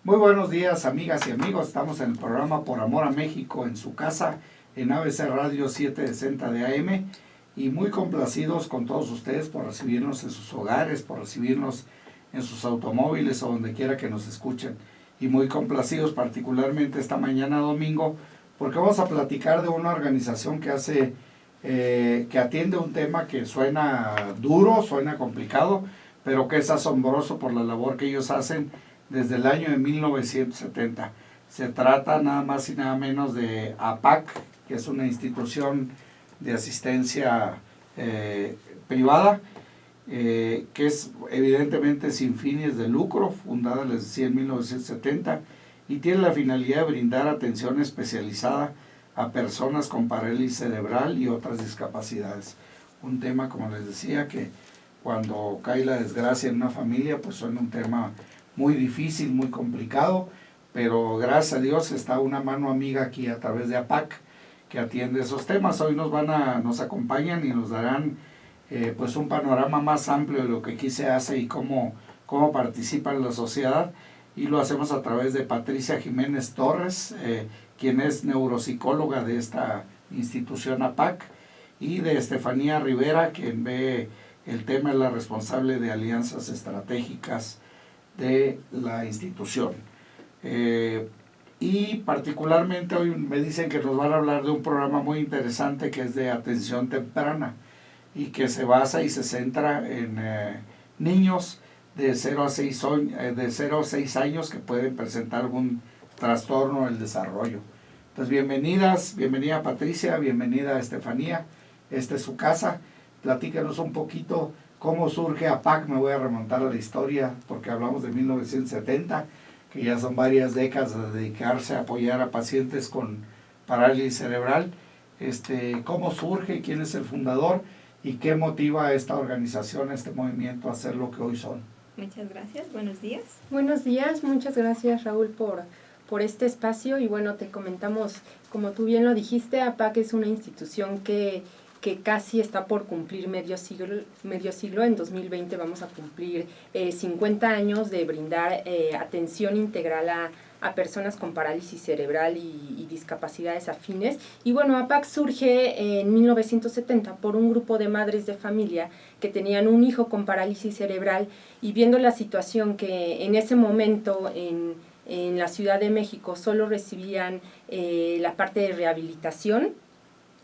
Muy buenos días, amigas y amigos. Estamos en el programa Por Amor a México en su casa, en ABC Radio 760 de AM, y muy complacidos con todos ustedes por recibirnos en sus hogares, por recibirnos en sus automóviles o donde quiera que nos escuchen. Y muy complacidos particularmente esta mañana domingo, porque vamos a platicar de una organización que atiende un tema que suena duro, suena complicado, pero que es asombroso por la labor que ellos hacen desde el año de 1970. Se trata nada más y nada menos de APAC, que es una institución de asistencia privada, que es evidentemente sin fines de lucro, fundada, les decía, en 1970, y tiene la finalidad de brindar atención especializada a personas con parálisis cerebral y otras discapacidades. Un tema, como les decía, que cuando cae la desgracia en una familia, pues suena un tema muy difícil, muy complicado, pero gracias a Dios está una mano amiga aquí a través de APAC que atiende esos temas. Hoy nos acompañan y nos darán pues un panorama más amplio de lo que aquí se hace y cómo participa en la sociedad, y lo hacemos a través de Patricia Jiménez Torres, quien es neuropsicóloga de esta institución APAC, y de Estefanía Rivera, quien ve el tema, es la responsable de alianzas estratégicas de la institución. Y particularmente hoy me dicen que nos van a hablar de un programa muy interesante que es de atención temprana y que se basa y se centra en niños de 0 a 6 años que pueden presentar algún trastorno del desarrollo. Entonces, bienvenida Patricia, bienvenida Estefanía, esta es su casa. Platícanos un poquito cómo surge APAC. Me voy a remontar a la historia porque hablamos de 1970, que ya son varias décadas de dedicarse a apoyar a pacientes con parálisis cerebral. ¿Cómo surge? ¿Quién es el fundador? ¿Y qué motiva a esta organización, a este movimiento a hacer lo que hoy son? Muchas gracias, buenos días. Buenos días, muchas gracias Raúl por este espacio. Y bueno, te comentamos, como tú bien lo dijiste, APAC es una institución que casi está por cumplir medio siglo. En 2020 vamos a cumplir 50 años de brindar atención integral a personas con parálisis cerebral y discapacidades afines. Y bueno, APAC surge en 1970 por un grupo de madres de familia que tenían un hijo con parálisis cerebral, y viendo la situación que en ese momento en la Ciudad de México solo recibían la parte de rehabilitación,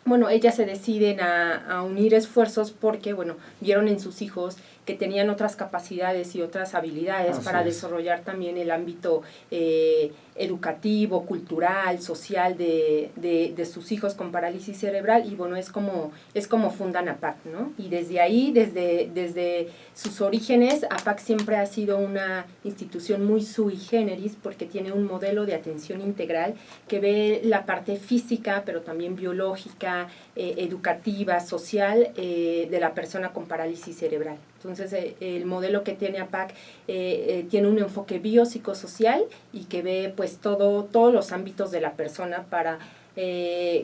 bueno, ellas se deciden a unir esfuerzos porque, bueno, vieron en sus hijos que tenían otras capacidades y otras habilidades para desarrollar también el ámbito educativo, cultural, social de sus hijos con parálisis cerebral. Y bueno, es como fundan APAC, ¿no? Y desde ahí, desde sus orígenes, APAC siempre ha sido una institución muy sui generis porque tiene un modelo de atención integral que ve la parte física, pero también biológica, educativa, social de la persona con parálisis cerebral. Entonces, el modelo que tiene APAC tiene un enfoque biopsicosocial y que ve pues todos los ámbitos de la persona para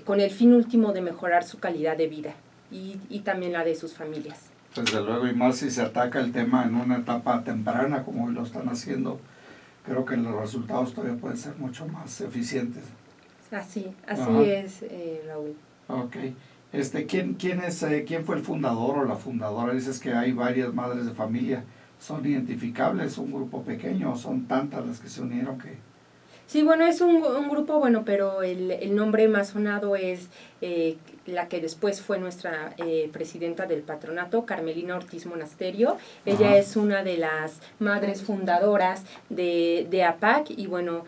con el fin último de mejorar su calidad de vida y también la de sus familias. Desde luego, y más si se ataca el tema en una etapa temprana como hoy lo están haciendo, creo que los resultados todavía pueden ser mucho más eficientes. Así Ajá. es, Raúl. Ok. ¿Quién fue el fundador o la fundadora? Dices que hay varias madres de familia. ¿Son identificables? ¿Un grupo pequeño? ¿Son tantas las que se unieron que...? Sí, bueno, es un grupo, bueno, pero el nombre más sonado es la que después fue nuestra presidenta del patronato, Carmelina Ortiz Monasterio. Ella Ajá. es una de las madres fundadoras de APAC y bueno,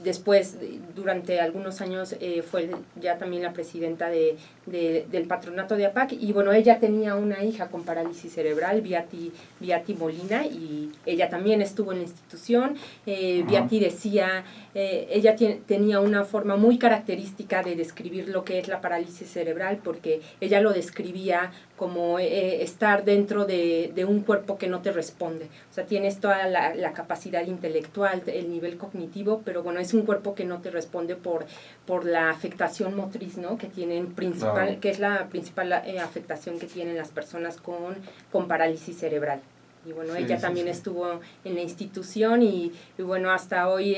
después, durante algunos años, fue ya también la presidenta del patronato de APAC. Y bueno, ella tenía una hija con parálisis cerebral, Viati Molina, y ella también estuvo en la institución. Viati decía, ella tenía una forma muy característica de describir lo que es la parálisis cerebral, porque ella lo describía como estar dentro de un cuerpo que no te responde. O sea, tienes toda la capacidad intelectual, el nivel cognitivo, pero bueno, es un cuerpo que no te responde por la afectación motriz, ¿no? Que tienen principal, claro, que es la principal afectación que tienen las personas con parálisis cerebral. Y bueno, Sí, ella sí, también sí. estuvo en la institución y bueno, hasta hoy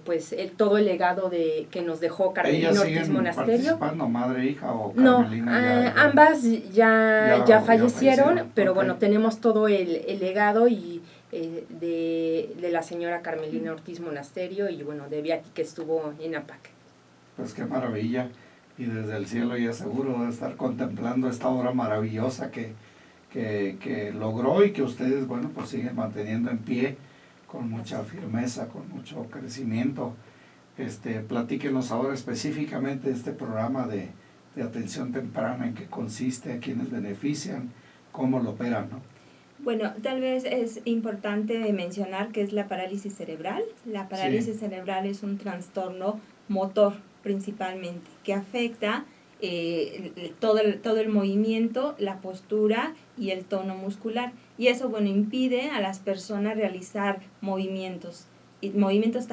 pues todo el legado que nos dejó Carmelina ¿Ellas Ortiz siguen Monasterio. participando, madre e hija, o No, Carmelina ya ambas ya fallecieron, pero ok. bueno, tenemos todo el legado y de la señora Carmelina Ortiz Monasterio y bueno, de Beati que estuvo en APAC. Pues qué maravilla. Y desde el cielo ya seguro de estar contemplando esta obra maravillosa que logró y que ustedes, bueno, pues siguen manteniendo en pie con mucha firmeza, con mucho crecimiento. Platíquenos ahora específicamente de este programa de atención temprana, en qué consiste, a quiénes benefician, cómo lo operan, ¿no? Bueno, tal vez es importante mencionar que es la parálisis cerebral. La parálisis cerebral es un trastorno motor principalmente, que afecta todo el movimiento, la postura y el tono muscular. Y eso, bueno, impide a las personas realizar movimientos, y movimientos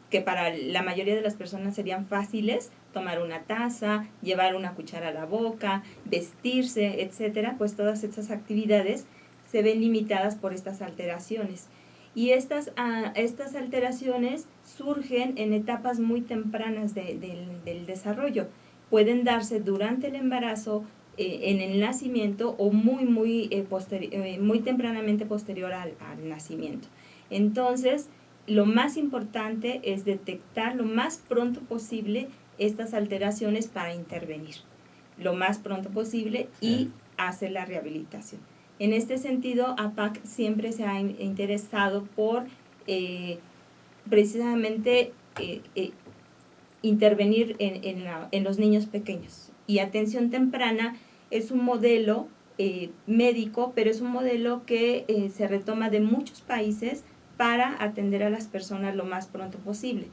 que para la mayoría de las personas serían fáciles, tomar una taza, llevar una cuchara a la boca, vestirse, etcétera, pues todas estas actividades se ven limitadas por estas alteraciones. Y estas alteraciones surgen en etapas muy tempranas del desarrollo. Pueden darse durante el embarazo, en el nacimiento o muy tempranamente posterior al nacimiento. Entonces, lo más importante es detectar lo más pronto posible estas alteraciones para intervenir lo más pronto posible y hacer la rehabilitación. En este sentido, APAC siempre se ha interesado por precisamente intervenir en los niños pequeños. Y atención temprana es un modelo médico, pero es un modelo que se retoma de muchos países para atender a las personas lo más pronto posible.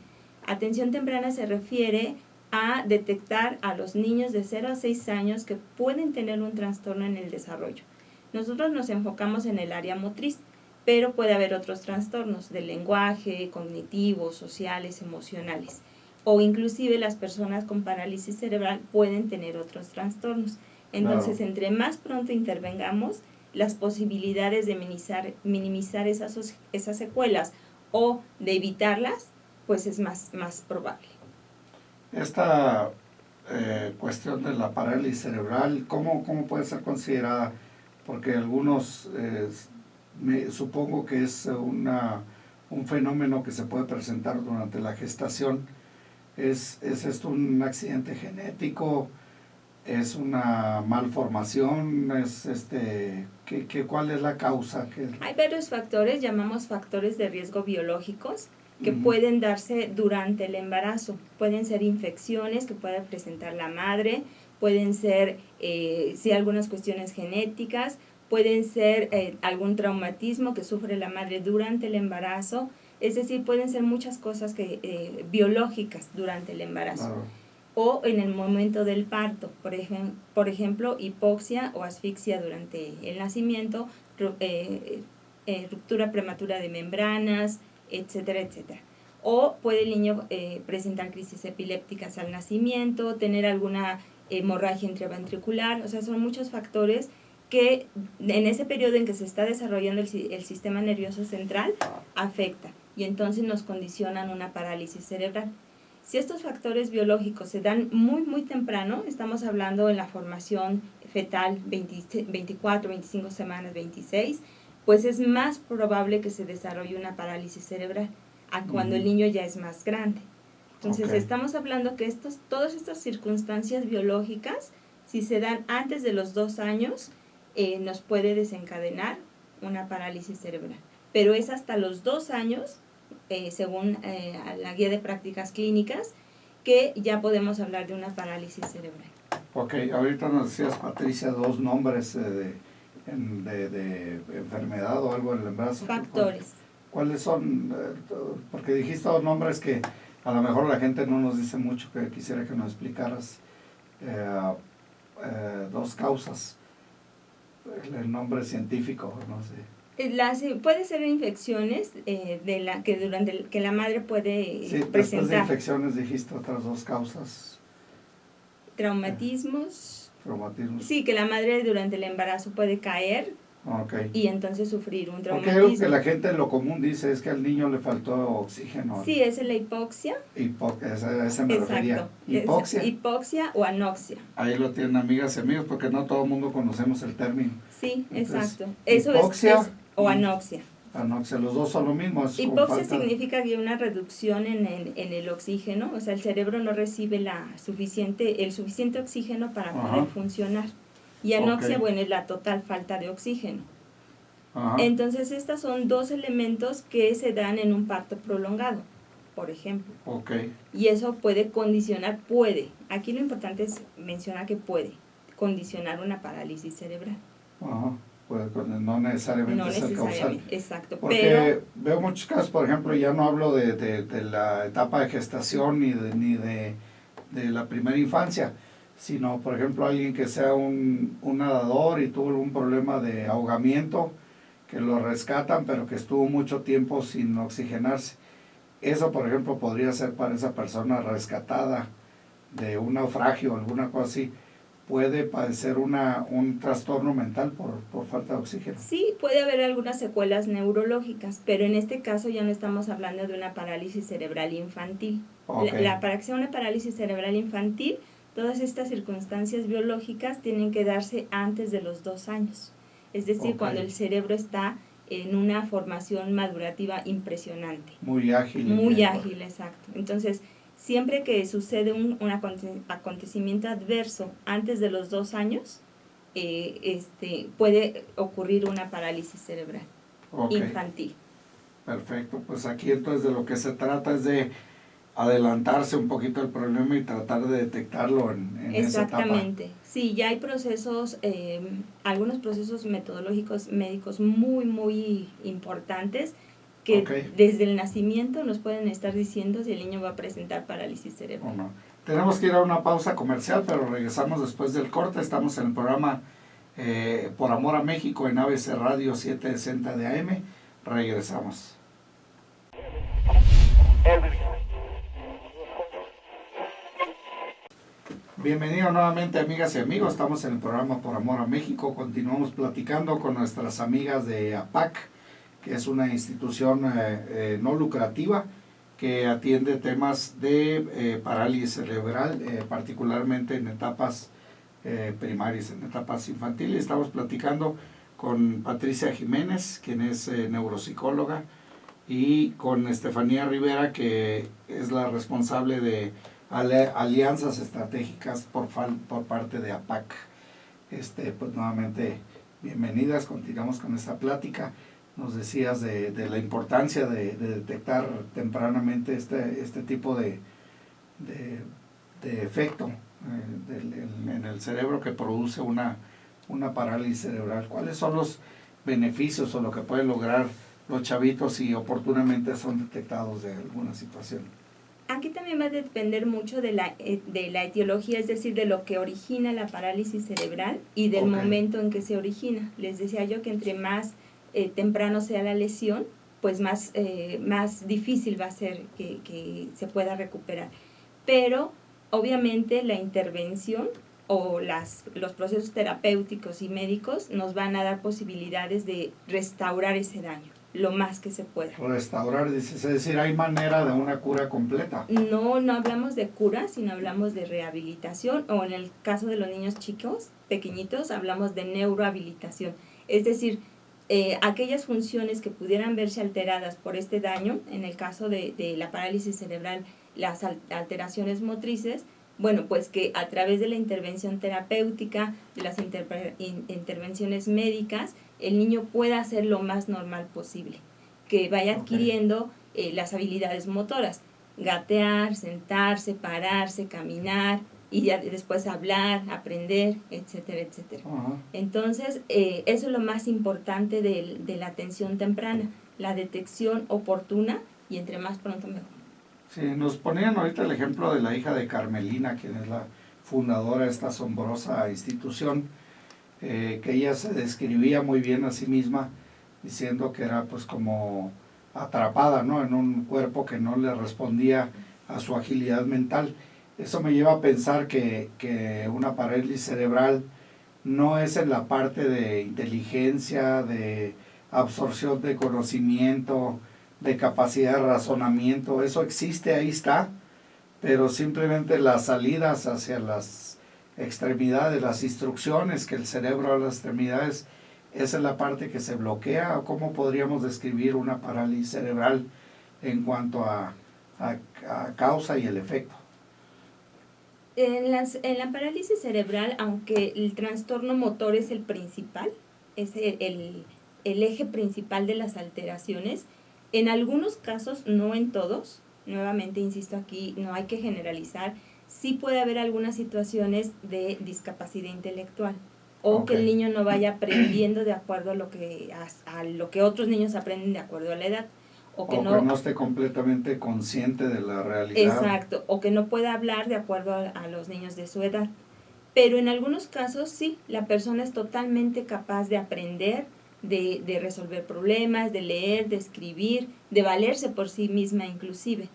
Atención temprana se refiere a detectar a los niños de 0 a 6 años que pueden tener un trastorno en el desarrollo. Nosotros nos enfocamos en el área motriz, pero puede haber otros trastornos del lenguaje, cognitivos, sociales, emocionales. O inclusive las personas con parálisis cerebral pueden tener otros trastornos. Entonces, entre más pronto intervengamos, las posibilidades de minimizar esas secuelas o de evitarlas, pues es más probable. Esta cuestión de la parálisis cerebral, ¿cómo puede ser considerada? Porque algunos, supongo que es un fenómeno que se puede presentar durante la gestación. ¿Es esto un accidente genético? ¿Es una malformación? ¿Cuál es la causa? Hay varios factores, llamamos factores de riesgo biológicos, que pueden darse durante el embarazo. Pueden ser infecciones que pueda presentar la madre, pueden ser algunas cuestiones genéticas, pueden ser algún traumatismo que sufre la madre durante el embarazo, es decir, pueden ser muchas cosas biológicas durante el embarazo. Claro. O en el momento del parto, por ejemplo, hipoxia o asfixia durante el nacimiento, ruptura prematura de membranas, etcétera, etcétera. O puede el niño presentar crisis epilépticas al nacimiento, tener alguna hemorragia intraventricular, o sea, son muchos factores que en ese periodo en que se está desarrollando el sistema nervioso central afecta y entonces nos condicionan una parálisis cerebral. Si estos factores biológicos se dan muy temprano, estamos hablando en la formación fetal 24, 25 semanas, 26, pues es más probable que se desarrolle una parálisis cerebral a cuando el niño ya es más grande. Entonces, estamos hablando que todas estas circunstancias biológicas, si se dan antes de los 2 años, nos puede desencadenar una parálisis cerebral. Pero es hasta los 2 años, según la guía de prácticas clínicas, que ya podemos hablar de una parálisis cerebral. Ok, ahorita nos decías, Patricia, 2 nombres de enfermedad o algo en el embarazo. Factores. ¿Cuáles son? Porque dijiste 2 nombres que a lo mejor la gente no nos dice mucho, que quisiera que nos explicaras 2 causas, el nombre científico, no sé. Puede ser infecciones que la madre puede presentar. Después de infecciones dijiste otras 2 causas. Traumatismos. Traumatismos. Sí, que la madre durante el embarazo puede caer Okay. Y entonces sufrir un Porque traumatismo. algo que la gente en lo común dice es que al niño le faltó oxígeno. Sí, es la hipoxia. Ese me refería. ¿Hipoxia? Hipoxia o anoxia. Ahí lo tienen amigas y amigos, porque no todo el mundo conocemos el término. Sí, Entonces, exacto. Eso hipoxia es o anoxia. Anoxia, los dos son lo mismo. Hipoxia significa que hay una reducción en el oxígeno, o sea, el cerebro no recibe el suficiente oxígeno para poder funcionar. Y anoxia, bueno, es la total falta de oxígeno. Ajá. Entonces, estos son dos elementos que se dan en un parto prolongado, por ejemplo. Okay. Y eso puede condicionar, aquí lo importante es mencionar que puede condicionar una parálisis cerebral. Ajá. Pues no necesariamente es el causal. Exacto. Porque pero veo muchos casos, por ejemplo, ya no hablo de la etapa de gestación ni de la primera infancia, sino, por ejemplo, alguien que sea un nadador y tuvo un problema de ahogamiento, que lo rescatan, pero que estuvo mucho tiempo sin oxigenarse. Eso, por ejemplo, podría ser para esa persona rescatada de un naufragio o alguna cosa así, puede padecer un trastorno mental por falta de oxígeno. Sí, puede haber algunas secuelas neurológicas, pero en este caso ya no estamos hablando de una parálisis cerebral infantil. Okay. Para que sea una parálisis cerebral infantil, todas estas circunstancias biológicas tienen que darse antes de los 2 años. Es decir, cuando el cerebro está en una formación madurativa impresionante. Muy ágil. Muy ágil, exacto. Entonces, siempre que sucede un acontecimiento adverso antes de los 2 años, puede ocurrir una parálisis cerebral infantil. Perfecto, pues aquí entonces de lo que se trata es de adelantarse un poquito el problema y tratar de detectarlo en esa etapa. Exactamente, sí, ya hay procesos, algunos procesos metodológicos médicos muy, muy importantes que desde el nacimiento nos pueden estar diciendo si el niño va a presentar parálisis cerebral. No. Tenemos que ir a una pausa comercial, pero regresamos después del corte. Estamos en el programa Por Amor a México en ABC Radio 760 de AM. Regresamos. Bienvenidos nuevamente, amigas y amigos. Estamos en el programa Por Amor a México. Continuamos platicando con nuestras amigas de APAC, que es una institución no lucrativa que atiende temas de parálisis cerebral, particularmente en etapas primarias, en etapas infantiles. Estamos platicando con Patricia Jiménez, quien es neuropsicóloga, y con Estefanía Rivera, que es la responsable de alianzas estratégicas por parte de APAC. Pues nuevamente, bienvenidas, continuamos con esta plática. Nos decías de la importancia de detectar tempranamente este tipo de efecto en el cerebro que produce una parálisis cerebral. ¿Cuáles son los beneficios o lo que pueden lograr los chavitos si oportunamente son detectados de alguna situación? Aquí también va a depender mucho de la etiología, es decir, de lo que origina la parálisis cerebral y del momento en que se origina. Les decía yo que entre más temprano sea la lesión, pues más difícil va a ser que se pueda recuperar. Pero obviamente la intervención o los procesos terapéuticos y médicos nos van a dar posibilidades de restaurar ese daño lo más que se pueda. Restaurar, es decir, ¿hay manera de una cura completa? No hablamos de cura, sino hablamos de rehabilitación, o en el caso de los niños chicos, pequeñitos, hablamos de neurohabilitación. Es decir, aquellas funciones que pudieran verse alteradas por este daño, en el caso de la parálisis cerebral, las alteraciones motrices, bueno, pues que a través de la intervención terapéutica, de las intervenciones médicas, el niño pueda hacer lo más normal posible, que vaya adquiriendo las habilidades motoras, gatear, sentarse, pararse, caminar, y ya después hablar, aprender, etcétera, etcétera. Entonces, eso es lo más importante de la atención temprana, la detección oportuna, y entre más pronto mejor. Sí, nos ponían ahorita el ejemplo de la hija de Carmelina, quien es la fundadora de esta asombrosa institución, que ella se describía muy bien a sí misma, diciendo que era pues como atrapada, ¿no?, en un cuerpo que no le respondía a su agilidad mental. Eso me lleva a pensar que una parálisis cerebral no es en la parte de inteligencia, de absorción de conocimiento, de capacidad de razonamiento. Eso existe, ahí está, pero simplemente las salidas hacia las extremidades, las instrucciones que el cerebro a las extremidades, esa es la parte que se bloquea. ¿Cómo podríamos describir una parálisis cerebral en cuanto a causa y el efecto? En la parálisis cerebral, aunque el trastorno motor es el principal, es el eje principal de las alteraciones, en algunos casos, no en todos, nuevamente insisto aquí, no hay que generalizar, sí puede haber algunas situaciones de discapacidad intelectual, o que el niño no vaya aprendiendo de acuerdo a lo que otros niños aprenden de acuerdo a la edad. O que no esté completamente consciente de la realidad. Exacto, o que no pueda hablar de acuerdo a los niños de su edad. Pero en algunos casos sí, la persona es totalmente capaz de aprender, de resolver problemas, de leer, de escribir, de valerse por sí misma inclusive.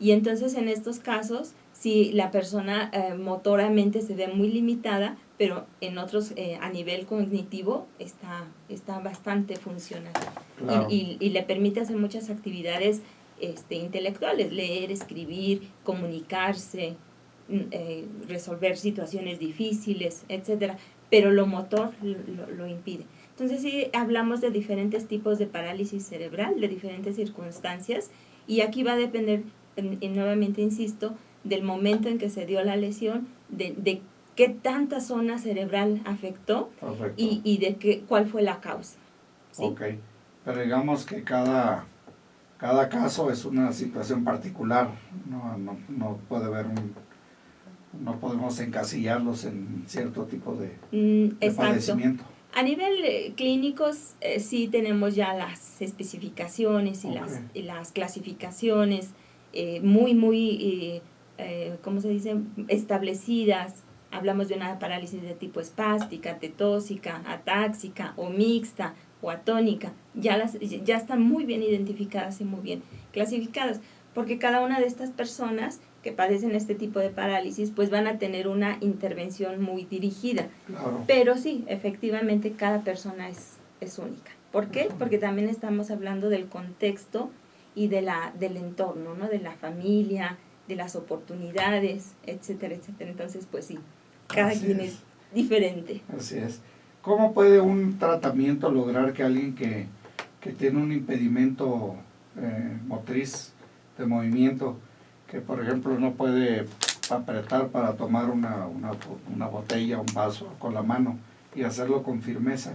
Y entonces en estos casos, si la persona motoramente se ve muy limitada, pero en otros a nivel cognitivo está bastante funcional. Claro. Y le permite hacer muchas actividades intelectuales, leer, escribir, comunicarse, resolver situaciones difíciles, etcétera, pero lo motor lo impide. Entonces sí hablamos de diferentes tipos de parálisis cerebral, de diferentes circunstancias, y aquí va a depender, y nuevamente insisto, del momento en que se dio la lesión, de qué tanta zona cerebral afectó y de cuál fue la causa. ¿Sí? Ok, pero digamos que cada caso es una situación particular, no puede haber no podemos encasillarlos en cierto tipo de padecimiento. A nivel clínicos sí tenemos ya las especificaciones y las clasificaciones muy ¿cómo se dice? Establecidas. Hablamos de una parálisis de tipo espástica, tetósica, atáxica o mixta o atónica. Ya están muy bien identificadas y muy bien clasificadas, porque cada una de estas personas que padecen este tipo de parálisis, pues van a tener una intervención muy dirigida. Claro. Pero sí, efectivamente, cada persona es única. ¿Por qué? Porque también estamos hablando del contexto y del entorno, ¿no? De la familia, de las oportunidades, etcétera, etcétera. Entonces, pues sí, cada quien es diferente. Así es. ¿Cómo puede un tratamiento lograr que alguien que tiene un impedimento motriz de movimiento, que por ejemplo no puede apretar para tomar una botella, un vaso con la mano y hacerlo con firmeza,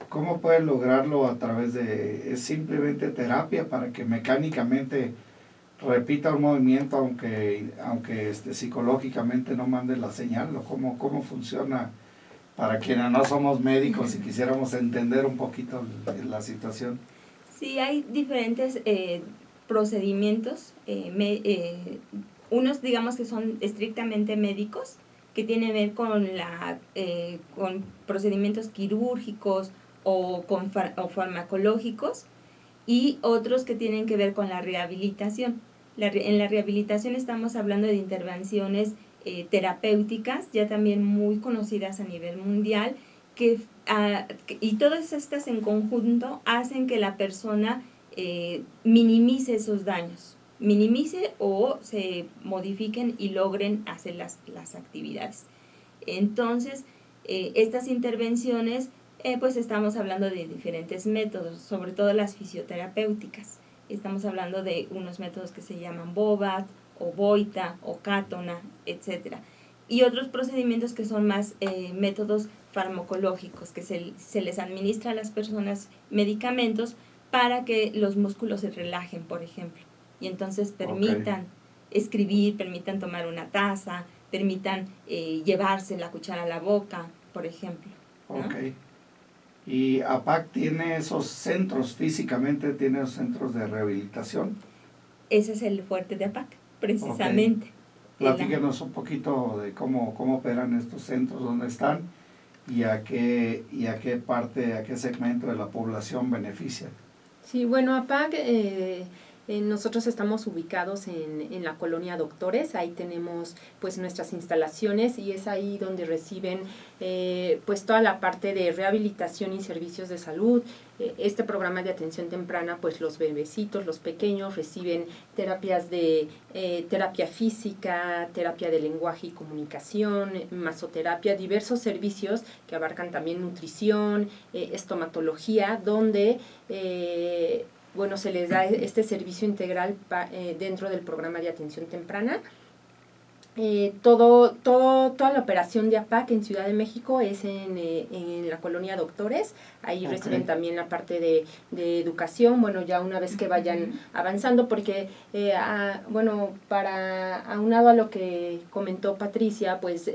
¿cómo puede lograrlo a través es simplemente terapia para que mecánicamente repita un movimiento aunque psicológicamente no mande la señal? ¿O cómo funciona para quienes no somos médicos y quisiéramos entender un poquito la situación? Sí, hay diferentes procedimientos, unos digamos que son estrictamente médicos, que tienen que ver con procedimientos quirúrgicos o farmacológicos, y otros que tienen que ver con la rehabilitación. En la rehabilitación estamos hablando de intervenciones terapéuticas, ya también muy conocidas a nivel mundial, y todas estas en conjunto hacen que la persona minimice esos daños, minimice o se modifiquen y logren hacer las actividades. Entonces, estas intervenciones, pues estamos hablando de diferentes métodos, sobre todo las fisioterapéuticas. Estamos hablando de unos métodos que se llaman Bobath, o Boita, o Cátona, etc. Y otros procedimientos que son más métodos farmacológicos, que se les administra a las personas medicamentos para que los músculos se relajen, por ejemplo. Y entonces permitan escribir, permitan tomar una taza, permitan llevarse la cuchara a la boca, por ejemplo, ¿no? ¿Y APAC tiene esos centros, físicamente tiene esos centros de rehabilitación? Ese es el fuerte de APAC, precisamente. Platíquenos un poquito de cómo operan estos centros, dónde están y a qué segmento de la población beneficia. Sí, bueno, APAC Nosotros estamos ubicados en la colonia Doctores, ahí tenemos pues nuestras instalaciones y es ahí donde reciben pues toda la parte de rehabilitación y servicios de salud. Este programa de atención temprana, pues los bebecitos, los pequeños reciben terapias de terapia física, terapia de lenguaje y comunicación, masoterapia, diversos servicios que abarcan también nutrición, estomatología, donde bueno, se les da este servicio integral dentro del programa de atención temprana. Toda la operación de APAC en Ciudad de México es en la colonia Doctores. Ahí reciben también la parte de educación, bueno, ya una vez que vayan avanzando, porque, bueno, aunado a lo que comentó Patricia, pues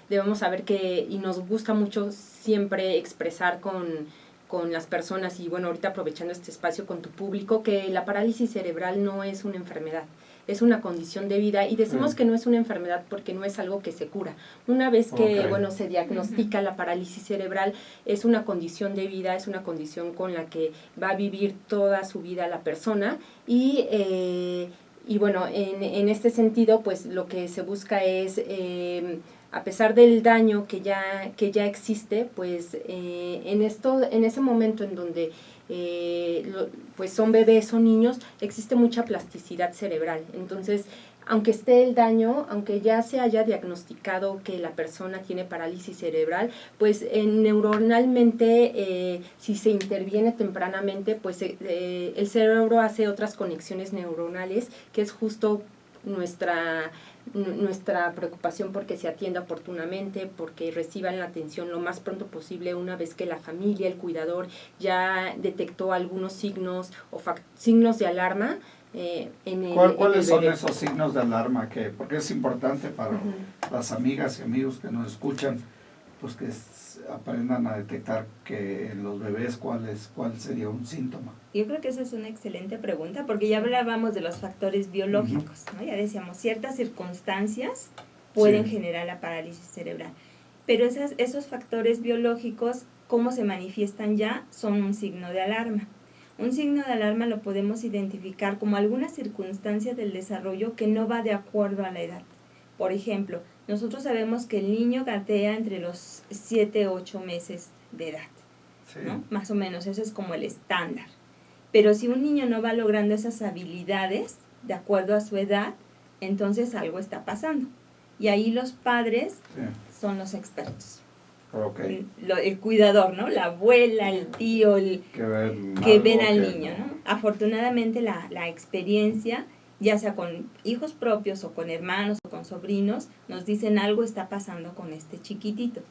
debemos saber que, y nos gusta mucho siempre expresar con las personas, y bueno, ahorita aprovechando este espacio con tu público, que la parálisis cerebral no es una enfermedad, es una condición de vida, y decimos que no es una enfermedad porque no es algo que se cura. Una vez que, bueno, se diagnostica la parálisis cerebral, es una condición de vida, es una condición con la que va a vivir toda su vida la persona, y bueno, en este sentido, pues lo que se busca es a pesar del daño que ya existe, pues en ese momento en donde pues son bebés o niños, existe mucha plasticidad cerebral. Entonces, aunque esté el daño, aunque ya se haya diagnosticado que la persona tiene parálisis cerebral, pues neuronalmente, si se interviene tempranamente, pues el cerebro hace otras conexiones neuronales, que es justo nuestra preocupación porque se atienda oportunamente, porque reciban la atención lo más pronto posible una vez que la familia, el cuidador, ya detectó algunos signos o signos de alarma. ¿Cuáles son esos signos de alarma? Porque es importante para las amigas y amigos que nos escuchan, pues que aprendan a detectar que en los bebés cuál sería un síntoma. Yo creo que esa es una excelente pregunta, porque ya hablábamos de los factores biológicos, ¿no? Ya decíamos, ciertas circunstancias pueden generar la parálisis cerebral, pero esos factores biológicos, ¿cómo se manifiestan ya? Son un signo de alarma. Un signo de alarma lo podemos identificar como alguna circunstancia del desarrollo que no va de acuerdo a la edad. Por ejemplo, nosotros sabemos que el niño gatea entre los 7 u 8 meses de edad, ¿no? Más o menos, eso es como el estándar. Pero si un niño no va logrando esas habilidades de acuerdo a su edad, entonces algo está pasando. Y ahí los padres son los expertos. El cuidador, ¿no? La abuela, el tío, que ven al niño, ¿no? Afortunadamente la experiencia, ya sea con hijos propios o con hermanos o con sobrinos, nos dicen algo está pasando con este chiquitito.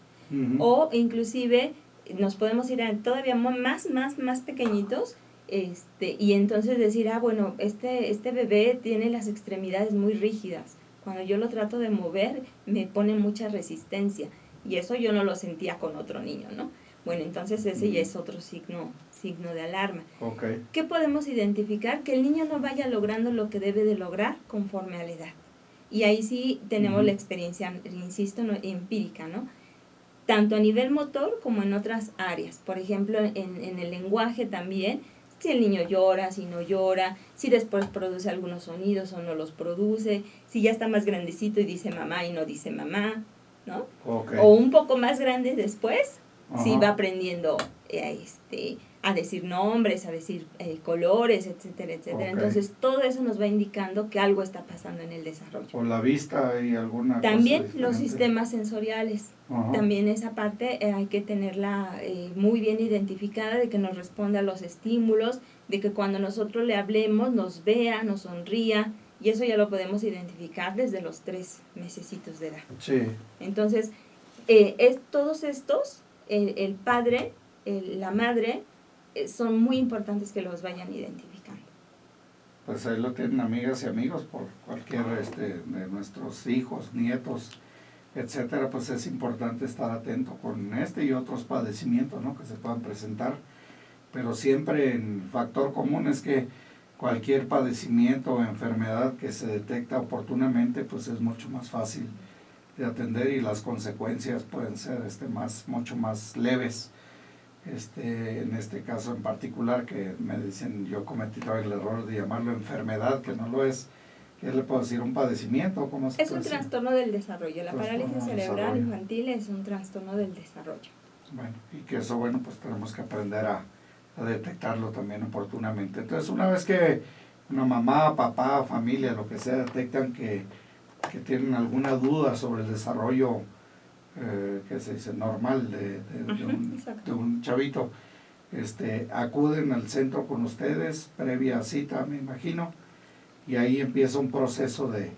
O inclusive nos podemos ir a todavía más pequeñitos, y entonces decir, bueno, este bebé tiene las extremidades muy rígidas. Cuando yo lo trato de mover, me pone mucha resistencia. Y eso yo no lo sentía con otro niño, ¿no? Bueno, entonces ese ya es otro signo de alarma. ¿Qué podemos identificar? Que el niño no vaya logrando lo que debe de lograr conforme a la edad. Y ahí sí tenemos la experiencia, insisto, empírica, ¿no? Tanto a nivel motor como en otras áreas. Por ejemplo, en el lenguaje también, si el niño llora, si no llora, si después produce algunos sonidos o no los produce, si ya está más grandecito y dice mamá y no dice mamá, ¿no? O un poco más grande después, sí va aprendiendo a decir nombres, a decir colores, etcétera, etcétera. Entonces, todo eso nos va indicando que algo está pasando en el desarrollo. ¿O la vista y alguna también cosa los sistemas sensoriales. También esa parte hay que tenerla muy bien identificada, de que nos responda a los estímulos, de que cuando nosotros le hablemos nos vea, nos sonría, y eso ya lo podemos identificar desde los 3 mesecitos de edad. Entonces, todos estos, el padre, la madre, son muy importantes que los vayan identificando. Pues ahí lo tienen amigas y amigos, por cualquier de nuestros hijos, nietos, etcétera, pues es importante estar atento con y otros padecimientos, ¿no?, que se puedan presentar, pero siempre el factor común es que cualquier padecimiento o enfermedad que se detecta oportunamente, pues es mucho más fácil de atender y las consecuencias pueden ser mucho más leves. en este caso en particular, que me dicen, yo cometí el error de llamarlo enfermedad, que no lo es. ¿Qué le puedo decir? ¿Un padecimiento? ¿Cómo se Es puede un decir? trastorno del desarrollo. La Trastorno parálisis del cerebral desarrollo. infantil es un trastorno del desarrollo. Bueno, y que eso, bueno, pues tenemos que aprender a detectarlo también oportunamente. Entonces, una vez que una mamá, papá, familia, lo que sea, detectan que tienen alguna duda sobre el desarrollo, que se dice normal de un chavito, acuden al centro con ustedes, previa cita, me imagino, y ahí empieza un proceso de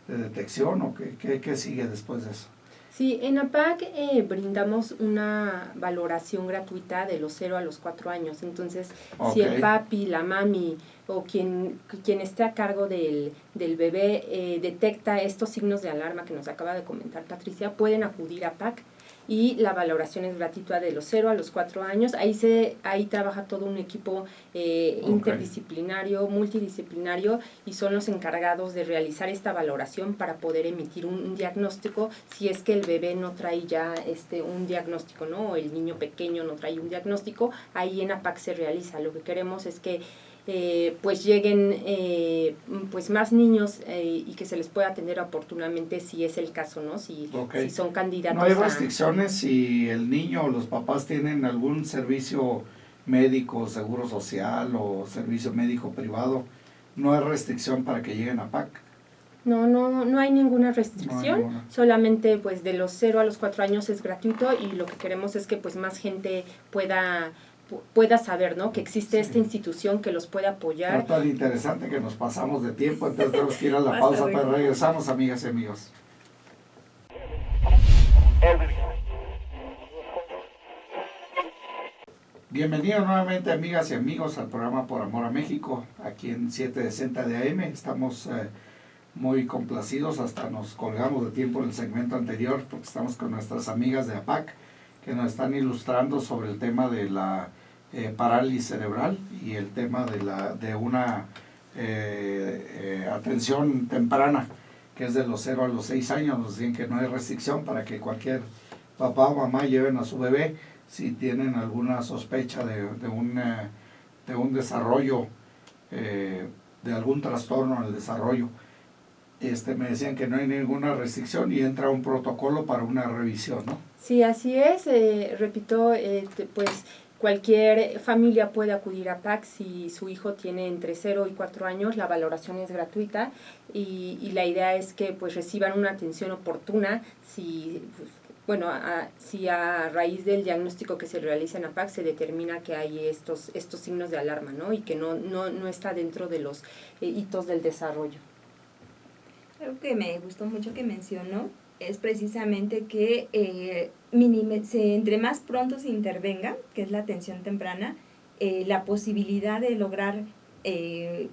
detección, ¿o qué sigue después de eso? Sí, en APAC brindamos una valoración gratuita de los 0 a los 4 años. Entonces, si el papi, la mami o quien esté a cargo del bebé detecta estos signos de alarma que nos acaba de comentar Patricia, pueden acudir a APAC y la valoración es gratuita de los 0 a los 4 años. Ahí trabaja todo un equipo interdisciplinario, multidisciplinario, y son los encargados de realizar esta valoración para poder emitir un diagnóstico si es que el bebé no trae ya un diagnóstico, ¿no? O el niño pequeño no trae un diagnóstico. Ahí en APAC se realiza. Lo que queremos es que pues lleguen pues más niños y que se les pueda atender oportunamente si es el caso, ¿no? Si son candidatos. ¿No hay restricciones si el niño o los papás tienen algún servicio médico, seguro social o servicio médico privado? ¿No hay restricción para que lleguen a PAC? No hay ninguna restricción, solamente pues de los 0 a los 4 años es gratuito, y lo que queremos es que pues más gente pueda saber, ¿no? Que existe esta institución que los puede apoyar. Está tan interesante que nos pasamos de tiempo, entonces tenemos que ir a la pausa, pero regresamos, amigas y amigos. Bienvenidos nuevamente, amigas y amigos, al programa Por Amor a México, aquí en 760 de AM. Estamos muy complacidos, hasta nos colgamos de tiempo en el segmento anterior, porque estamos con nuestras amigas de APAC, que nos están ilustrando sobre el tema de la parálisis cerebral y el tema de una atención temprana, que es de los 0 a los 6 años. Nos dicen que no hay restricción para que cualquier papá o mamá lleven a su bebé si tienen alguna sospecha de un desarrollo, de algún trastorno en el desarrollo. Me decían que no hay ninguna restricción y entra un protocolo para una revisión, ¿no? Sí, así es. Repito, pues cualquier familia puede acudir a PAC si su hijo tiene entre 0 y 4 años. La valoración es gratuita y la idea es que pues reciban una atención oportuna si a raíz del diagnóstico que se realiza en APAC se determina que hay estos signos de alarma, ¿no? Y que no está dentro de los hitos del desarrollo. Algo que me gustó mucho que mencionó es precisamente que entre más pronto se intervenga, que es la atención temprana, la posibilidad de lograr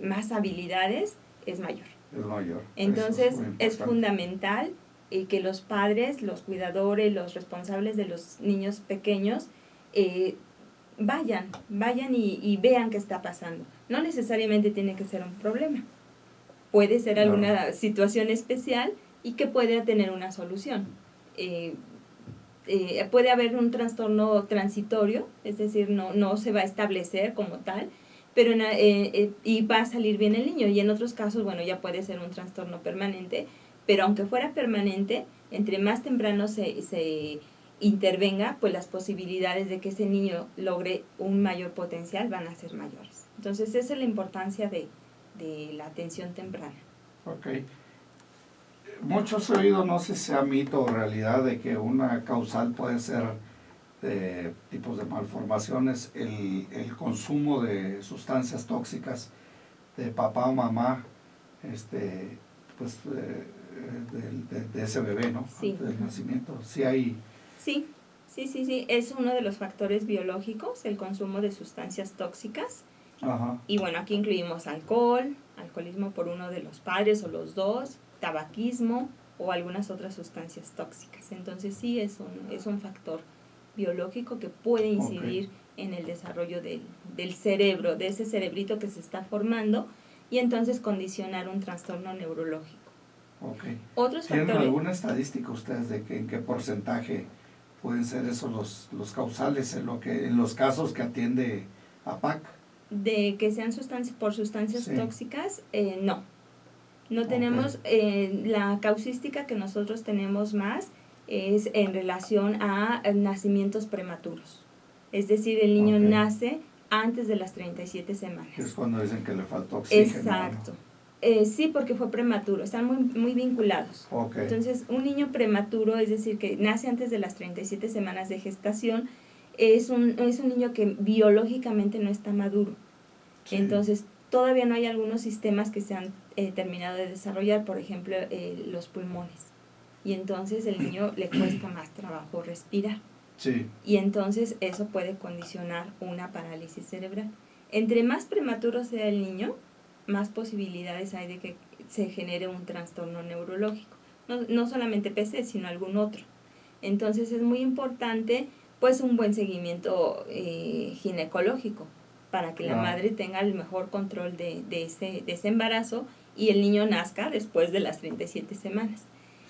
más habilidades es mayor. Es mayor. Entonces es fundamental que los padres, los cuidadores, los responsables de los niños pequeños vayan y vean qué está pasando. No necesariamente tiene que ser un problema. Puede ser alguna situación especial y que puede tener una solución. Puede haber un trastorno transitorio, es decir, no se va a establecer como tal, pero y va a salir bien el niño. Y en otros casos, bueno, ya puede ser un trastorno permanente, pero aunque fuera permanente, entre más temprano se intervenga, pues las posibilidades de que ese niño logre un mayor potencial van a ser mayores. Entonces, esa es la importancia de la atención temprana. Ok. Muchos he oído, no sé si sea mito o realidad, de que una causal puede ser de tipos de malformaciones, el consumo de sustancias tóxicas de papá o mamá, pues de ese bebé, ¿no? Sí. Antes del nacimiento. Sí hay. Sí, es uno de los factores biológicos, el consumo de sustancias tóxicas. Ajá. Y bueno, aquí incluimos alcoholismo por uno de los padres o los dos, tabaquismo o algunas otras sustancias tóxicas. Entonces sí es un factor biológico que puede incidir en el desarrollo del cerebro, de ese cerebrito que se está formando, y entonces condicionar un trastorno neurológico. Ok. Otros ¿Tienen factores. alguna estadística ustedes de en qué porcentaje pueden ser esos los causales en los casos que atiende APAC. De que sean por sustancias Sí. tóxicas, no. No Ok. tenemos, la causística que nosotros tenemos más es en relación a nacimientos prematuros. Es decir, el niño Ok. nace antes de las 37 semanas. Que es cuando dicen que le falta oxígeno. Exacto. Sí, porque fue prematuro, están muy vinculados. Ok. Entonces, un niño prematuro, es decir, que nace antes de las 37 semanas de gestación, es un niño que biológicamente no está maduro. Sí. Entonces, todavía no hay algunos sistemas que se han terminado de desarrollar, por ejemplo, los pulmones. Y entonces el niño le cuesta más trabajo respirar. Sí. Y entonces eso puede condicionar una parálisis cerebral. Entre más prematuro sea el niño, más posibilidades hay de que se genere un trastorno neurológico. No solamente PC, sino algún otro. Entonces es muy importante pues un buen seguimiento ginecológico para que la madre tenga el mejor control de ese embarazo y el niño nazca después de las 37 semanas.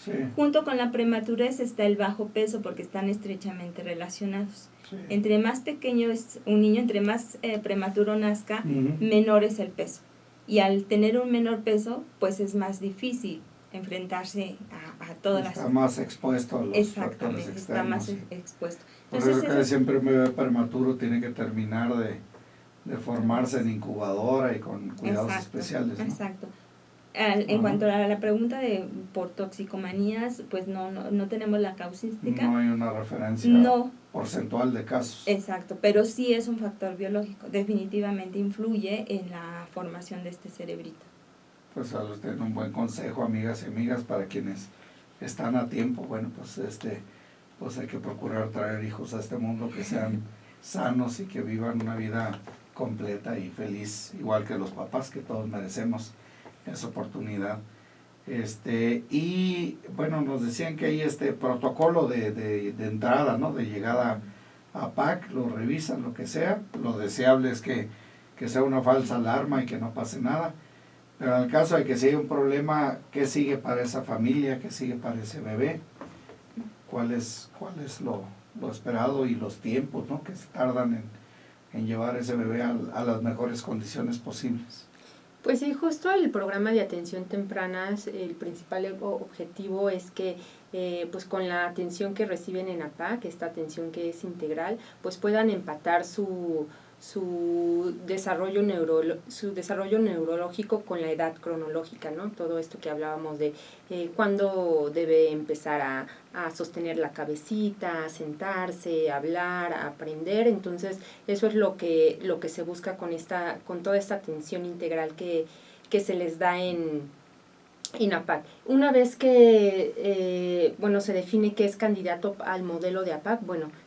Sí. Junto con la prematurez está el bajo peso porque están estrechamente relacionados. Sí. Entre más pequeño es un niño, entre más prematuro nazca, Ujú. menor es el peso. Y al tener un menor peso, pues es más difícil enfrentarse a todas Está las... más expuesto a los factores Exactamente, externos. está más Sí. expuesto. Por Entonces, eso que siempre un bebé prematuro tiene que terminar de formarse en incubadora y con cuidados especiales, ¿no? Exacto. En cuanto a la pregunta por toxicomanías, pues no tenemos la causística. No hay una referencia porcentual de casos. Exacto, pero sí es un factor biológico. Definitivamente influye en la formación de este cerebrito. Pues a los tener un buen consejo, amigas y amigas, para quienes están a tiempo. Bueno, pues hay que procurar traer hijos a este mundo que sean sanos y que vivan una vida completa y feliz, igual que los papás, que todos merecemos esa oportunidad. Y bueno, nos decían que hay este protocolo de entrada, ¿no? De llegada a PAC, lo revisan, lo que sea. Lo deseable es que sea una falsa alarma y que no pase nada. Pero en el caso de que si hay un problema, ¿qué sigue para esa familia? ¿Qué sigue para ese bebé? ¿Cuál es lo esperado y los tiempos, ¿no? Que se tardan en llevar ese bebé a las mejores condiciones posibles? Pues sí, justo el programa de atención temprana, el principal objetivo es que pues con la atención que reciben en APAC, esta atención que es integral, pues puedan empatar su desarrollo neurológico con la edad cronológica, ¿no? Todo esto que hablábamos de cuándo debe empezar a sostener la cabecita, a sentarse, a hablar, a aprender. Entonces eso es lo que se busca con toda esta atención integral que se les da en APAC. Una vez que se define que es candidato al modelo de APAC,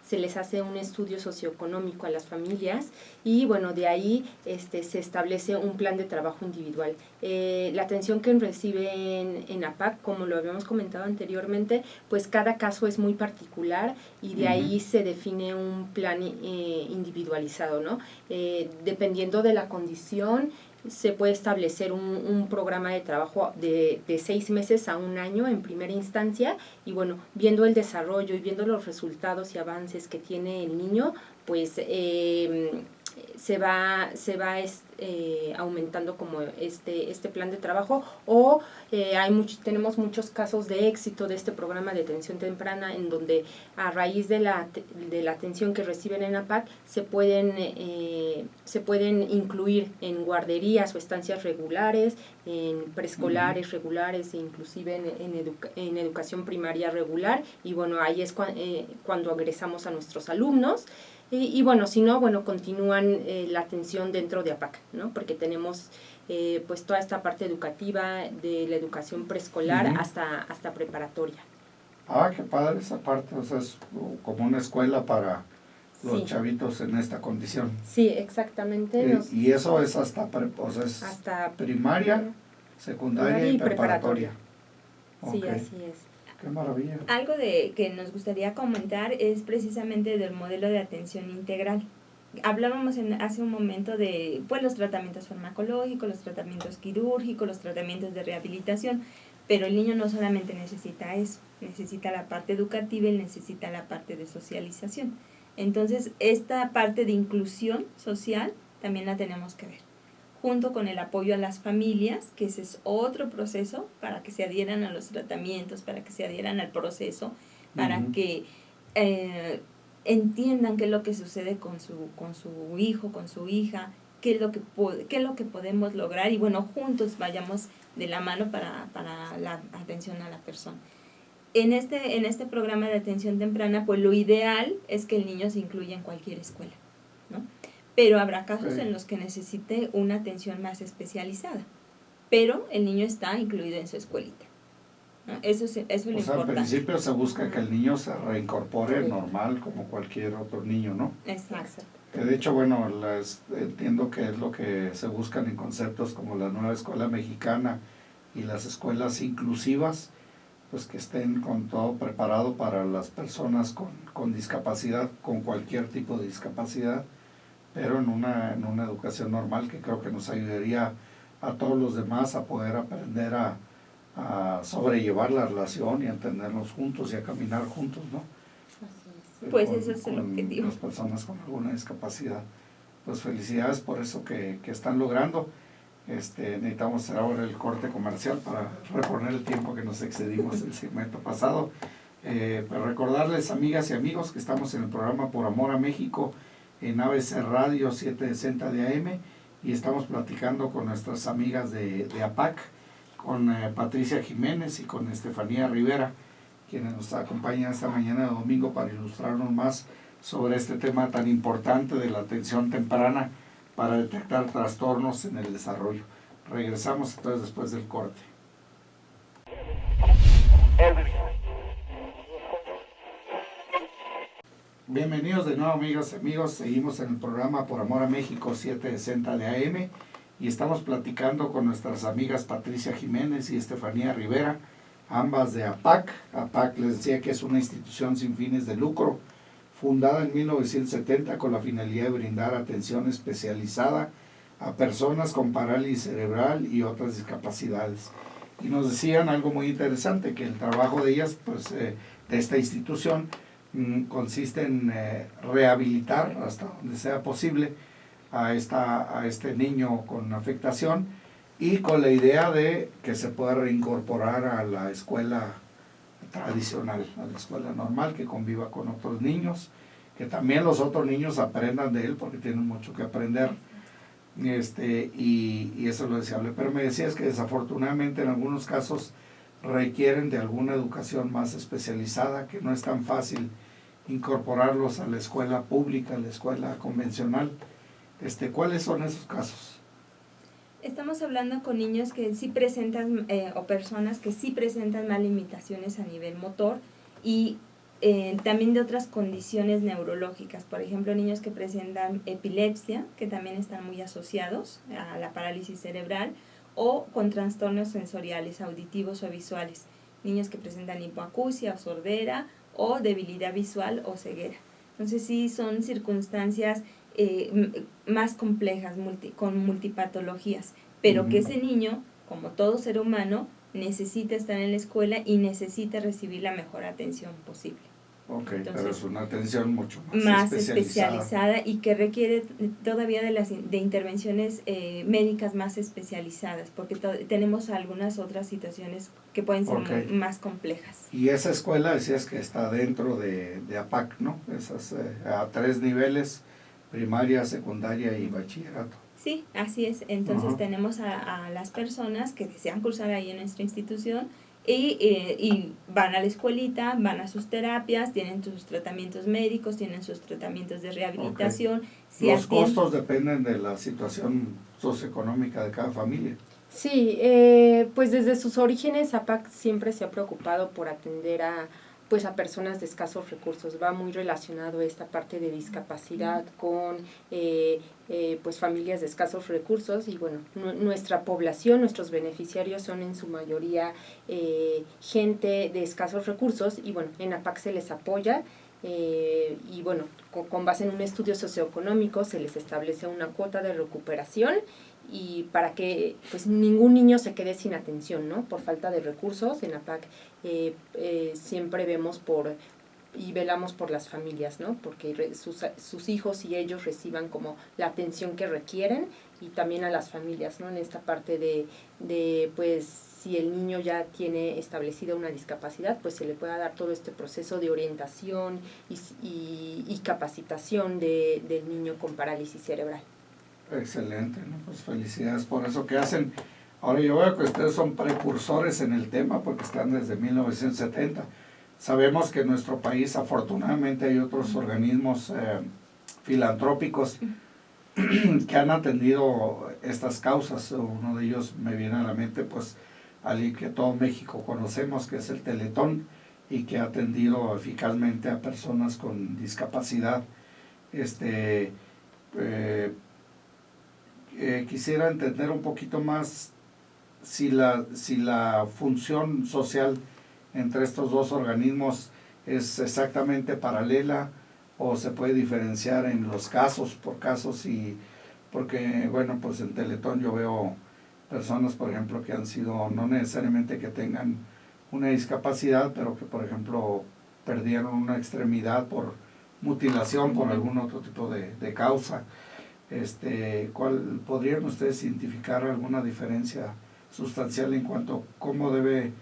se les hace un estudio socioeconómico a las familias y de ahí se establece un plan de trabajo individual. La atención que reciben en APAC, como lo habíamos comentado anteriormente, pues cada caso es muy particular y de ahí se define un plan individualizado, ¿no? Dependiendo de la condición, se puede establecer un programa de trabajo de 6 meses a 1 año en primera instancia y viendo el desarrollo y viendo los resultados y avances que tiene el niño, pues se va aumentando como este plan de trabajo o tenemos muchos casos de éxito de este programa de atención temprana en donde a raíz de la atención que reciben en APAC se pueden incluir en guarderías o estancias regulares, en preescolares regulares e inclusive en educación primaria regular y ahí es cuando agresamos a nuestros alumnos. Y si no, continúan la atención dentro de APAC, ¿no? Porque tenemos pues toda esta parte educativa de la educación preescolar hasta preparatoria. Ah, qué padre esa parte, o sea, es como una escuela para los chavitos en esta condición. Sí, exactamente. Y eso es hasta primaria, secundaria y preparatoria. Sí, así es. Qué maravilla. Algo que nos gustaría comentar es precisamente del modelo de atención integral. Hablábamos hace un momento de los tratamientos farmacológicos, los tratamientos quirúrgicos, los tratamientos de rehabilitación, Pero el niño no solamente necesita eso, necesita la parte educativa y necesita la parte de socialización. Entonces, esta parte de inclusión social también la tenemos que ver, junto con el apoyo a las familias, que ese es otro proceso para que se adhieran a los tratamientos, para que se adhieran al proceso, para que entiendan qué es lo que sucede con su hijo, con su hija, qué es lo que podemos lograr, y bueno, juntos vayamos de la mano para la atención a la persona. En este programa de atención temprana, pues lo ideal es que el niño se incluya en cualquier escuela, ¿no? Pero habrá casos en los que necesite una atención más especializada, pero el niño está incluido en su escuelita, ¿no? Eso es lo importante. Al principio se busca que el niño se reincorpore normal como cualquier otro niño, ¿no? Exacto. De hecho, bueno, entiendo que es lo que se buscan en conceptos como la nueva escuela mexicana y las escuelas inclusivas, pues que estén con todo preparado para las personas con discapacidad, con cualquier tipo de discapacidad, pero en una educación normal que creo que nos ayudaría a todos los demás a poder aprender a sobrellevar la relación y a entendernos juntos y a caminar juntos, ¿no? Pues ese es el objetivo. Las personas con alguna discapacidad. Pues felicidades por eso que están logrando. Necesitamos hacer ahora el corte comercial para reponer el tiempo que nos excedimos el segmento pasado. Para recordarles, amigas y amigos, que estamos en el programa Por Amor a México en ABC Radio 760 de AM, y estamos platicando con nuestras amigas de APAC, con Patricia Jiménez y con Estefanía Rivera, quienes nos acompañan esta mañana de domingo para ilustrarnos más sobre este tema tan importante de la atención temprana para detectar trastornos en el desarrollo. Regresamos entonces después del corte. Bienvenidos de nuevo, amigas y amigos. Seguimos en el programa Por Amor a México 760 de AM y estamos platicando con nuestras amigas Patricia Jiménez y Estefanía Rivera, ambas de APAC. APAC, les decía, que es una institución sin fines de lucro, fundada en 1970 con la finalidad de brindar atención especializada a personas con parálisis cerebral y otras discapacidades. Y nos decían algo muy interesante, que el trabajo de ellas, pues, de esta institución, consiste en rehabilitar hasta donde sea posible a este niño con afectación, y con la idea de que se pueda reincorporar a la escuela tradicional, a la escuela normal, que conviva con otros niños, que también los otros niños aprendan de él, porque tienen mucho que aprender, y eso es lo deseable. Pero me decías que desafortunadamente en algunos casos requieren de alguna educación más especializada, que no es tan fácil incorporarlos a la escuela pública, a la escuela convencional. ¿Cuáles son esos casos? Estamos hablando con niños que sí presentan, o personas que sí presentan más limitaciones a nivel motor, y también de otras condiciones neurológicas. Por ejemplo, niños que presentan epilepsia, que también están muy asociados a la parálisis cerebral, o con trastornos sensoriales, auditivos o visuales. Niños que presentan hipoacusia o sordera, o debilidad visual o ceguera. Entonces sí son circunstancias más complejas, con multipatologías, pero que ese niño, como todo ser humano, necesita estar en la escuela y necesita recibir la mejor atención posible. Ok, entonces, pero es una atención mucho más especializada y que requiere todavía de intervenciones médicas más especializadas, porque tenemos algunas otras situaciones que pueden ser más complejas. Y esa escuela, decías que está dentro de APAC, ¿no? Esas a 3 niveles, primaria, secundaria y bachillerato. Sí, así es. Entonces tenemos a las personas que desean cursar ahí en nuestra institución, y van a la escuelita, van a sus terapias, tienen sus tratamientos médicos, tienen sus tratamientos de rehabilitación. Si los costos dependen de la situación socioeconómica de cada familia. Sí, pues desde sus orígenes APAC siempre se ha preocupado por atender a personas de escasos recursos. Va muy relacionado esta parte de discapacidad con pues familias de escasos recursos, y bueno, nuestra población, nuestros beneficiarios son en su mayoría gente de escasos recursos, y bueno, en APAC se les apoya, y bueno, con base en un estudio socioeconómico se les establece una cuota de recuperación, y para que pues ningún niño se quede sin atención, ¿no? Por falta de recursos. En APAC siempre vemos y velamos por las familias, ¿no? Porque sus hijos y ellos reciban como la atención que requieren, y también a las familias, ¿no? En esta parte de pues si el niño ya tiene establecida una discapacidad, pues se le pueda dar todo este proceso de orientación y capacitación del niño con parálisis cerebral. Excelente, ¿no? Pues felicidades por eso que hacen. Ahora yo veo que ustedes son precursores en el tema porque están desde 1970. Sabemos que en nuestro país afortunadamente hay otros organismos filantrópicos que han atendido estas causas. Uno de ellos me viene a la mente, pues, alguien que todo México conocemos, que es el Teletón, y que ha atendido eficazmente a personas con discapacidad. Quisiera entender un poquito más si la función social entre estos dos organismos es exactamente paralela o se puede diferenciar en los casos por casos, y porque bueno, pues en Teletón yo veo personas, por ejemplo, que han sido, no necesariamente que tengan una discapacidad, pero que por ejemplo perdieron una extremidad por mutilación, por algún otro tipo de causa. ¿Podrían ustedes identificar alguna diferencia sustancial en cuanto a cómo debe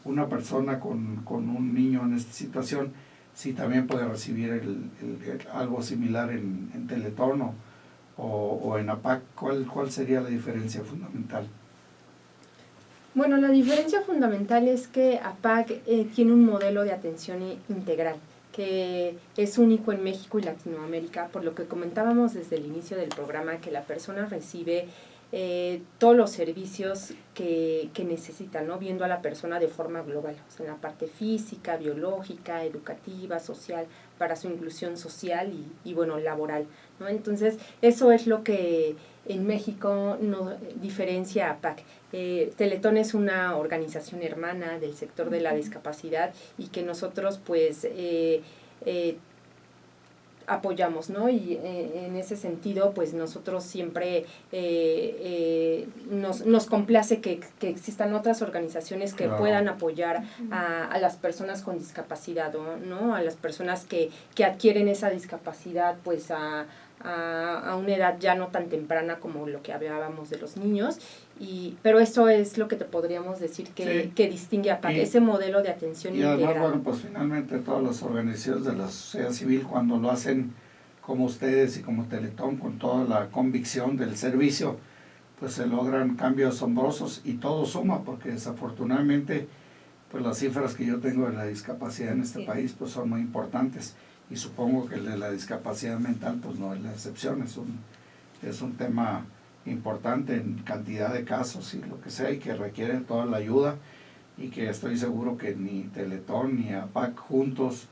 una persona con un niño en esta situación, si también puede recibir algo similar en Teletón o en APAC? ¿Cuál sería la diferencia fundamental? Bueno, la diferencia fundamental es que APAC tiene un modelo de atención integral que es único en México y Latinoamérica, por lo que comentábamos desde el inicio del programa, que la persona recibe todos los servicios que necesita, ¿no? Viendo a la persona de forma global, o sea, en la parte física, biológica, educativa, social, para su inclusión social y bueno, laboral, ¿no? Entonces, eso es lo que en México nos diferencia a APAC. Teletón es una organización hermana del sector de la discapacidad y que nosotros pues apoyamos, ¿no? Y en ese sentido, pues nosotros siempre nos complace que existan otras organizaciones que puedan apoyar a las personas con discapacidad, ¿no? A las personas que adquieren esa discapacidad, pues a una edad ya no tan temprana como lo que hablábamos de los niños, pero eso es lo que te podríamos decir que distingue a PAC, ese modelo de atención integral. Y además, bueno, pues finalmente todas las organizaciones de la sociedad civil, cuando lo hacen como ustedes y como Teletón, con toda la convicción del servicio, pues se logran cambios asombrosos y todo suma, porque desafortunadamente pues las cifras que yo tengo de la discapacidad en este país pues son muy importantes. Y supongo que el de la discapacidad mental pues no es la excepción, es un tema importante en cantidad de casos y lo que sea, y que requiere toda la ayuda, y que estoy seguro que ni Teletón ni APAC juntos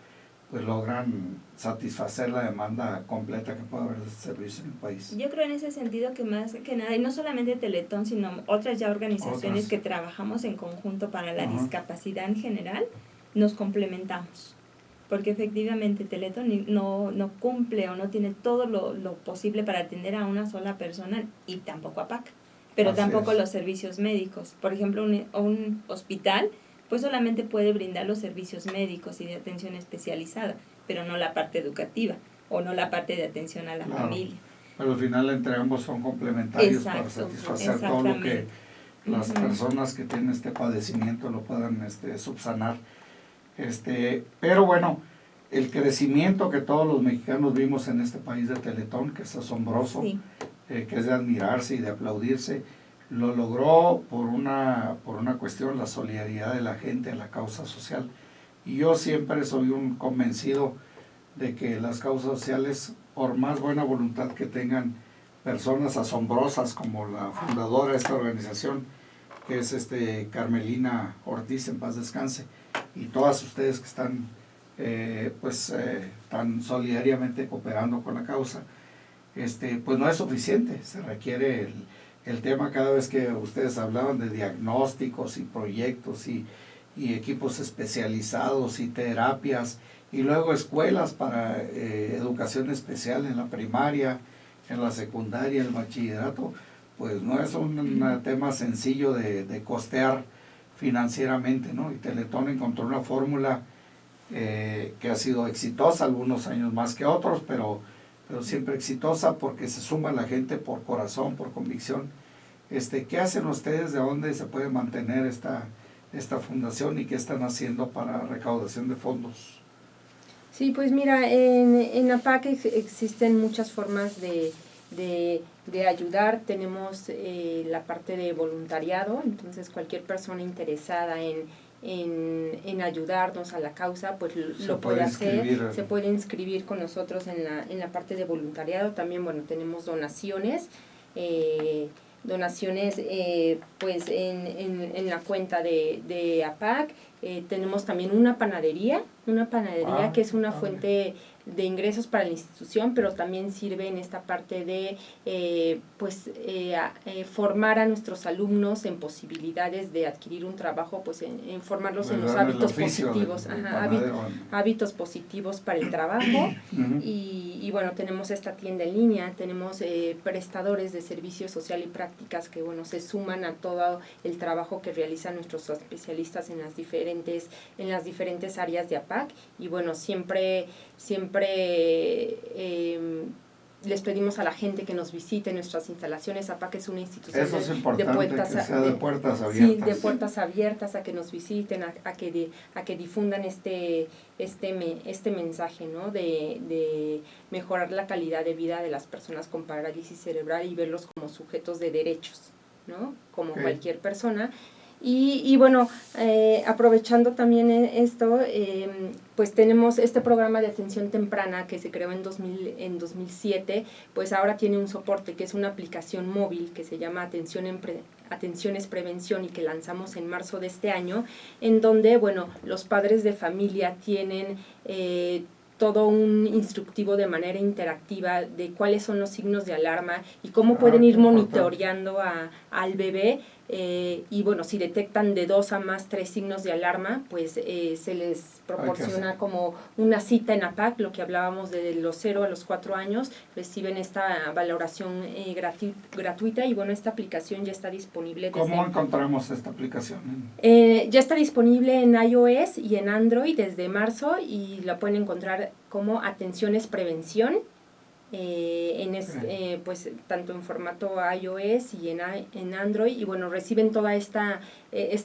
pues logran satisfacer la demanda completa que puede haber de este servicio en el país. Yo creo en ese sentido que más que nada, y no solamente Teletón, sino otras ya organizaciones que trabajamos en conjunto para la discapacidad en general, nos complementamos. Porque efectivamente Teletón no cumple o no tiene todo lo posible para atender a una sola persona, y tampoco APAC, pero tampoco los servicios médicos. Por ejemplo, un hospital pues solamente puede brindar los servicios médicos y de atención especializada, pero no la parte educativa o no la parte de atención a la familia. Pero al final entre ambos son complementarios para satisfacer todo lo que las personas que tienen este padecimiento lo puedan subsanar. Pero bueno, el crecimiento que todos los mexicanos vimos en este país de Teletón, que es asombroso, que es de admirarse y de aplaudirse, lo logró por una cuestión, la solidaridad de la gente, la causa social. Y yo siempre soy un convencido de que las causas sociales, por más buena voluntad que tengan personas asombrosas como la fundadora de esta organización, que es Carmelina Ortiz, en paz descanse, y todas ustedes que están tan solidariamente cooperando con la causa, pues no es suficiente. Se requiere el tema, cada vez que ustedes hablaban de diagnósticos y proyectos y equipos especializados y terapias, y luego escuelas para educación especial en la primaria, en la secundaria, en el bachillerato, pues no es un tema sencillo de costear financieramente, ¿no? Y Teletón encontró una fórmula que ha sido exitosa, algunos años más que otros, pero siempre exitosa porque se suma la gente por corazón, por convicción. ¿Qué hacen ustedes? ¿De dónde se puede mantener esta fundación y qué están haciendo para recaudación de fondos? Sí, pues mira, en APAC existen muchas formas de ayudar. Tenemos la parte de voluntariado, entonces cualquier persona interesada en ayudarnos a la causa, pues lo puede hacer. Se puede inscribir con nosotros en la parte de voluntariado. También, bueno, tenemos donaciones, pues en la cuenta de APAC. Tenemos también una panadería que es una fuente de ingresos para la institución, pero también sirve en esta parte de formar a nuestros alumnos en posibilidades de adquirir un trabajo, pues en formarlos en los hábitos positivos, hábitos positivos para el trabajo. y bueno, tenemos esta tienda en línea, tenemos prestadores de servicios social y prácticas que bueno, se suman a todo el trabajo que realizan nuestros especialistas en las diferentes áreas de APAC. Y bueno, siempre les pedimos a la gente que nos visite nuestras instalaciones. APAC es una institución de puertas abiertas. Sí, de puertas abiertas, a que nos visiten, a que difundan este mensaje, ¿no? De mejorar la calidad de vida de las personas con parálisis cerebral y verlos como sujetos de derechos, ¿no? Como cualquier persona. Y bueno, aprovechando también esto, pues tenemos este programa de atención temprana que se creó en 2007, pues ahora tiene un soporte que es una aplicación móvil que se llama Atenciones Prevención y que lanzamos en marzo de este año, en donde, bueno, los padres de familia tienen todo un instructivo de manera interactiva de cuáles son los signos de alarma y cómo pueden ir monitoreando al bebé. Y bueno, si detectan de 2 a más 3 signos de alarma, pues se les proporciona como una cita en APAC, lo que hablábamos de los 0 a los 4 años, reciben esta valoración gratuita. Y bueno, esta aplicación ya está disponible. ¿Cómo encontramos esta aplicación? Ya está disponible en iOS y en Android desde marzo y la pueden encontrar como Atenciones Prevención. Pues tanto en formato iOS y en Android. Y bueno, reciben toda esta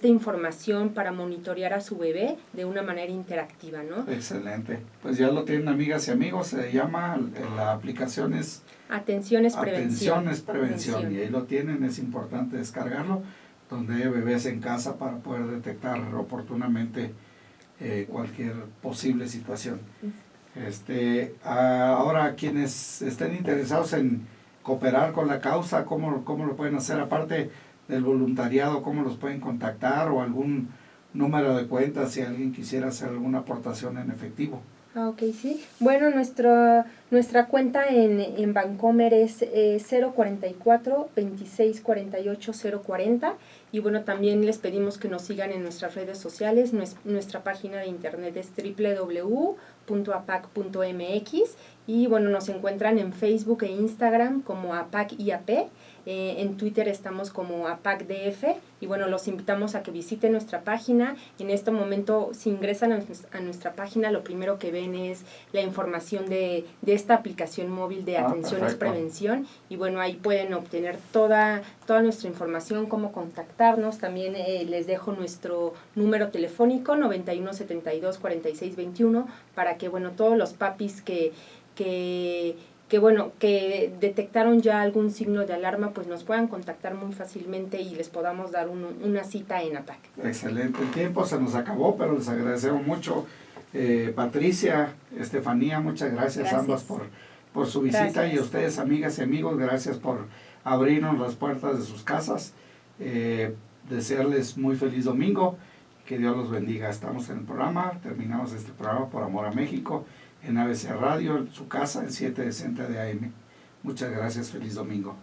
información para monitorear a su bebé de una manera interactiva, ¿no? Excelente, pues ya lo tienen, amigas y amigos. Se llama, la aplicación es Atenciones Prevención, y ahí lo tienen. Es importante descargarlo, donde hay bebés en casa para poder detectar oportunamente cualquier posible situación. Ahora, quienes estén interesados en cooperar con la causa, ¿cómo lo pueden hacer? Aparte del voluntariado, ¿cómo los pueden contactar? O algún número de cuenta si alguien quisiera hacer alguna aportación en efectivo. Ok, sí. Bueno, nuestra cuenta en Bancomer es 044 26 48 040. Y bueno, también les pedimos que nos sigan en nuestras redes sociales. Nuestra página de internet es www.apac.mx. Y bueno, nos encuentran en Facebook e Instagram como APAC IAP. En Twitter estamos como APACDF. Y bueno, los invitamos a que visiten nuestra página. En este momento, si ingresan a nuestra página, lo primero que ven es la información de esta aplicación móvil de Atenciones Prevención. Y bueno, ahí pueden obtener toda nuestra información, cómo contactarnos. También les dejo nuestro número telefónico 91 72 46 21 para que, bueno, todos los papis que detectaron ya algún signo de alarma, pues nos puedan contactar muy fácilmente y les podamos dar una cita en APAC. Excelente, el tiempo se nos acabó, pero les agradecemos mucho. Patricia, Estefanía, muchas gracias ambas por su visita. Gracias. Y a ustedes, amigas y amigos, gracias por abrirnos las puertas de sus casas. Desearles muy feliz domingo, que Dios los bendiga. Estamos en el programa, terminamos este programa por Amor a México, en ABC Radio, en su casa, en 760 de AM. Muchas gracias, feliz domingo.